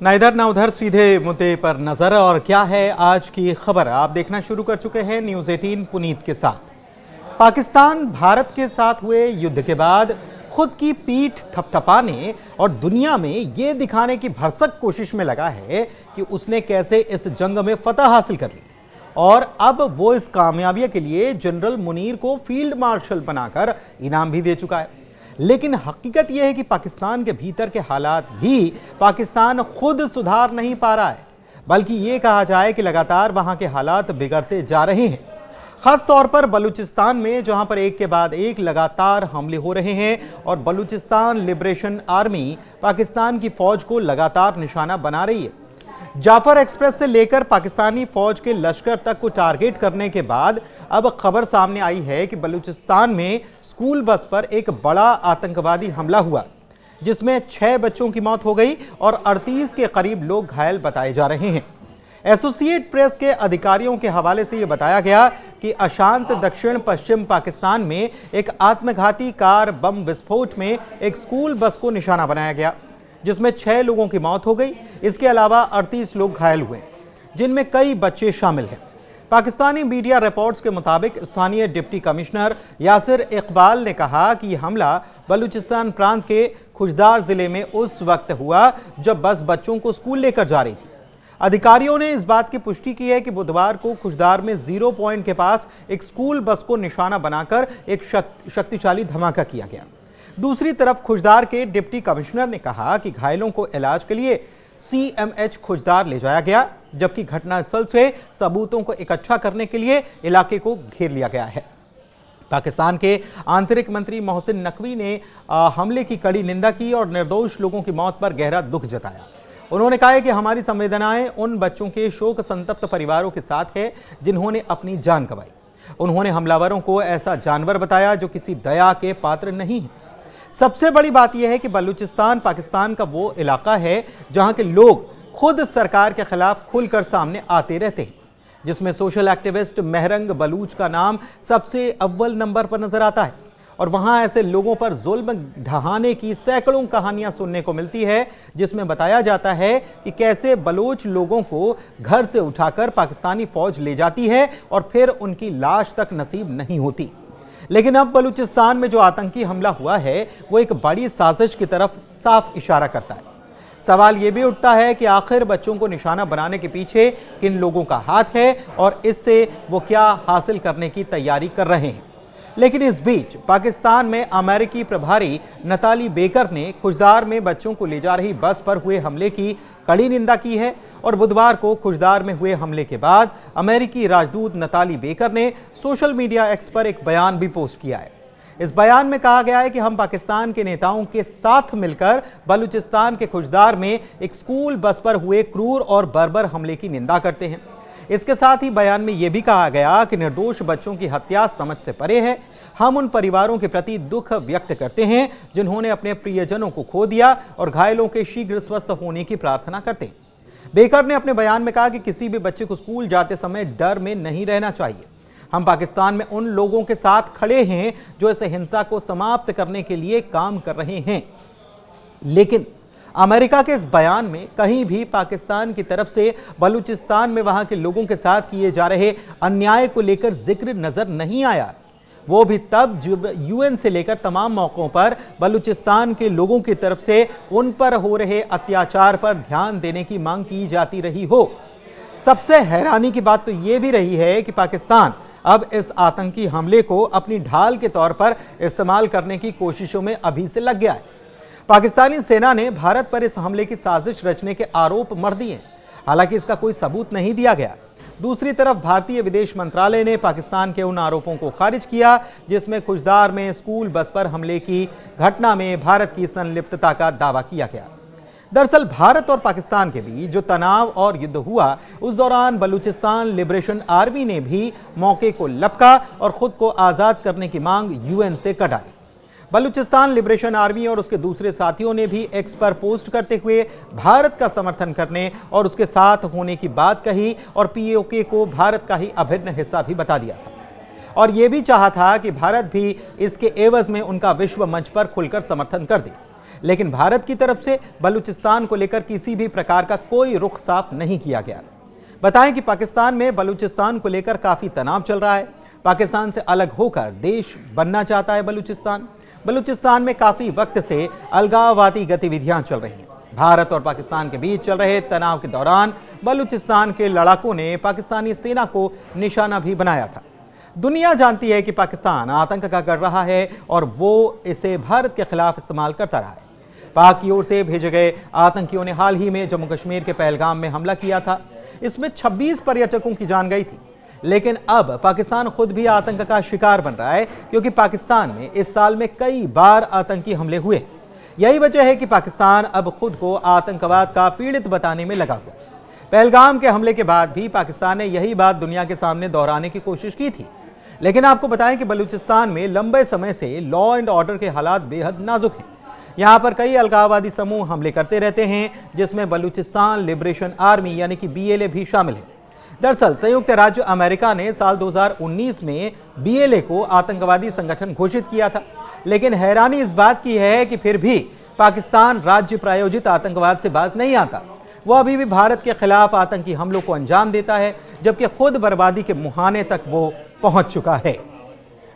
ना इधर ना उधर, सीधे मुद्दे पर नजर। और क्या है आज की खबर, आप देखना शुरू कर चुके हैं न्यूज़ 18 पुनीत के साथ। पाकिस्तान भारत के साथ हुए युद्ध के बाद खुद की पीठ थपथपाने और दुनिया में ये दिखाने की भरसक कोशिश में लगा है कि उसने कैसे इस जंग में फतह हासिल कर ली। और अब वो इस कामयाबी के लिए जनरल मुनीर को फील्ड मार्शल बनाकर इनाम भी दे चुका है। लेकिन हकीकत यह है कि पाकिस्तान के भीतर के हालात भी पाकिस्तान खुद सुधार नहीं पा रहा है, बल्कि ये कहा जाए कि लगातार वहां के हालात बिगड़ते जा रहे हैं। खास तौर पर बलूचिस्तान में, जहां पर एक के बाद एक लगातार हमले हो रहे हैं और बलूचिस्तान लिबरेशन आर्मी पाकिस्तान की फौज को लगातार निशाना बना रही है। जाफर एक्सप्रेस से लेकर पाकिस्तानी फौज के लश्कर तक को टारगेट करने के बाद अब खबर सामने आई है कि बलूचिस्तान में स्कूल बस पर एक बड़ा आतंकवादी हमला हुआ, जिसमें 6 बच्चों की मौत हो गई और 38 के करीब लोग घायल बताए जा रहे हैं। एसोसिएट प्रेस के अधिकारियों के हवाले से यह बताया गया कि अशांत दक्षिण पश्चिम पाकिस्तान में एक आत्मघाती कार बम विस्फोट में एक स्कूल बस को निशाना बनाया गया, जिसमें 6 लोगों की मौत हो गई। इसके अलावा 38 लोग घायल हुए, जिनमें कई बच्चे शामिल हैं। पाकिस्तानी मीडिया रिपोर्ट्स के मुताबिक स्थानीय डिप्टी कमिश्नर यासिर इकबाल ने कहा कि यह हमला बलूचिस्तान प्रांत के खुशदार जिले में उस वक्त हुआ जब बस बच्चों को स्कूल लेकर जा रही थी। अधिकारियों ने इस बात की पुष्टि की है कि बुधवार को खुशदार में 0 पॉइंट के पास एक स्कूल बस को निशाना बनाकर एक शक्तिशाली धमाका किया गया। दूसरी तरफ खुशदार के डिप्टी कमिश्नर ने कहा कि घायलों को इलाज के लिए CMH खुशदार ले जाया गया, जबकि घटनास्थल से सबूतों को इकट्ठा करने के लिए इलाके को घेर लिया गया है। पाकिस्तान के आंतरिक मंत्री मोहसिन नकवी ने हमले की कड़ी निंदा की और निर्दोष लोगों की मौत पर गहरा दुख जताया। उन्होंने कहा है कि हमारी संवेदनाएं उन बच्चों के शोक संतप्त परिवारों के साथ है जिन्होंने अपनी जान गंवाई। उन्होंने हमलावरों को ऐसा जानवर बताया जो किसी दया के पात्र नहीं है। सबसे बड़ी बात यह है कि बलूचिस्तान पाकिस्तान का वो इलाका है जहां के लोग खुद सरकार के खिलाफ खुलकर सामने आते रहते हैं, जिसमें सोशल एक्टिविस्ट मेहरंग बलूच का नाम सबसे अव्वल नंबर पर नजर आता है। और वहां ऐसे लोगों पर जुल्म ढहाने की सैकड़ों कहानियां सुनने को मिलती है, जिसमें बताया जाता है कि कैसे बलोच लोगों को घर से उठाकर पाकिस्तानी फौज ले जाती है और फिर उनकी लाश तक नसीब नहीं होती। लेकिन अब बलूचिस्तान में जो आतंकी हमला हुआ है वो एक बड़ी साजिश की तरफ साफ इशारा करता है। सवाल ये भी उठता है कि आखिर बच्चों को निशाना बनाने के पीछे किन लोगों का हाथ है और इससे वो क्या हासिल करने की तैयारी कर रहे हैं। लेकिन इस बीच पाकिस्तान में अमेरिकी प्रभारी नताली बेकर ने खुशदार में बच्चों को ले जा रही बस पर हुए हमले की कड़ी निंदा की है। और बुधवार को खुशदार में हुए हमले के बाद अमेरिकी राजदूत नताली बेकर ने सोशल मीडिया एक्स पर एक बयान भी पोस्ट किया है। इस बयान में कहा गया है कि हम पाकिस्तान के नेताओं के साथ मिलकर बलूचिस्तान के खुशदार में एक स्कूल बस पर हुए क्रूर और बर्बर हमले की निंदा करते हैं। इसके साथ ही बयान में यह भी कहा गया कि निर्दोष बच्चों की हत्या समझ से परे है। हम उन परिवारों के प्रति दुख व्यक्त करते हैं जिन्होंने अपने प्रियजनों को खो दिया और घायलों के शीघ्र स्वस्थ होने की प्रार्थना करते हैं। बेकर ने अपने बयान में कहा कि किसी भी बच्चे को स्कूल जाते समय डर में नहीं रहना चाहिए। हम पाकिस्तान में उन लोगों के साथ खड़े हैं जो इस हिंसा को समाप्त करने के लिए काम कर रहे हैं। लेकिन अमेरिका के इस बयान में कहीं भी पाकिस्तान की तरफ से बलूचिस्तान में वहां के लोगों के साथ किए जा रहे अन्याय को लेकर जिक्र नजर नहीं आया। वो भी तब जब UN से लेकर तमाम मौकों पर बलूचिस्तान के लोगों की तरफ से उन पर हो रहे अत्याचार पर ध्यान देने की मांग की जाती रही हो। सबसे हैरानी की बात तो ये भी रही है कि पाकिस्तान अब इस आतंकी हमले को अपनी ढाल के तौर पर इस्तेमाल करने की कोशिशों में अभी से लग गया है। पाकिस्तानी सेना ने भारत पर इस हमले की साजिश रचने के आरोप मढ़ दिए, हालांकि इसका कोई सबूत नहीं दिया गया। दूसरी तरफ भारतीय विदेश मंत्रालय ने पाकिस्तान के उन आरोपों को खारिज किया जिसमें खुशदार में स्कूल बस पर हमले की घटना में भारत की संलिप्तता का दावा किया गया। दरअसल भारत और पाकिस्तान के बीच जो तनाव और युद्ध हुआ, उस दौरान बलूचिस्तान लिबरेशन आर्मी ने भी मौके को लपका और खुद को आज़ाद करने की मांग UN से कर डाली। बलूचिस्तान लिबरेशन आर्मी और उसके दूसरे साथियों ने भी एक्स पर पोस्ट करते हुए भारत का समर्थन करने और उसके साथ होने की बात कही और POK को भारत का ही अभिन्न हिस्सा भी बता दिया था और यह भी चाहा था कि भारत भी इसके एवज में उनका विश्व मंच पर खुलकर समर्थन कर दे। लेकिन भारत की तरफ से बलूचिस्तान को लेकर किसी भी प्रकार का कोई रुख साफ नहीं किया गया। बताएं कि पाकिस्तान में बलूचिस्तान को लेकर काफी तनाव चल रहा है। पाकिस्तान से अलग होकर देश बनना चाहता है बलूचिस्तान। बलूचिस्तान में काफी वक्त से अलगाववादी गतिविधियां चल रही हैं। भारत और पाकिस्तान के बीच चल रहे तनाव के दौरान बलूचिस्तान के लड़ाकों ने पाकिस्तानी सेना को निशाना भी बनाया था। दुनिया जानती है कि पाकिस्तान आतंक का गढ़ रहा है और वो इसे भारत के खिलाफ इस्तेमाल करता रहा है। पाक की ओर से भेजे गए आतंकियों ने हाल ही में जम्मू कश्मीर के पहलगाम में हमला किया था। इसमें 26 पर्यटकों की जान गई थी। लेकिन अब पाकिस्तान खुद भी आतंक का शिकार बन रहा है, क्योंकि पाकिस्तान में इस साल में कई बार आतंकी हमले हुए। यही वजह है कि पाकिस्तान अब खुद को आतंकवाद का पीड़ित बताने में लगा हुआ। पहलगाम के हमले के बाद भी पाकिस्तान ने यही बात दुनिया के सामने दोहराने की कोशिश की थी। लेकिन आपको बताएं कि बलूचिस्तान में लंबे समय से लॉ एंड ऑर्डर के हालात बेहद नाजुक हैं। यहाँ पर कई अलगाववादी समूह हमले करते रहते हैं, जिसमें बलूचिस्तान लिबरेशन आर्मी यानी कि BLA भी शामिल है। दरअसल संयुक्त राज्य अमेरिका ने साल 2019 में BLA को आतंकवादी संगठन घोषित किया था। लेकिन हैरानी इस बात की है कि फिर भी पाकिस्तान राज्य प्रायोजित आतंकवाद से बाज नहीं आता। वो अभी भी भारत के खिलाफ आतंकी हमलों को अंजाम देता है, जबकि खुद बर्बादी के मुहाने तक वो पहुंच चुका है।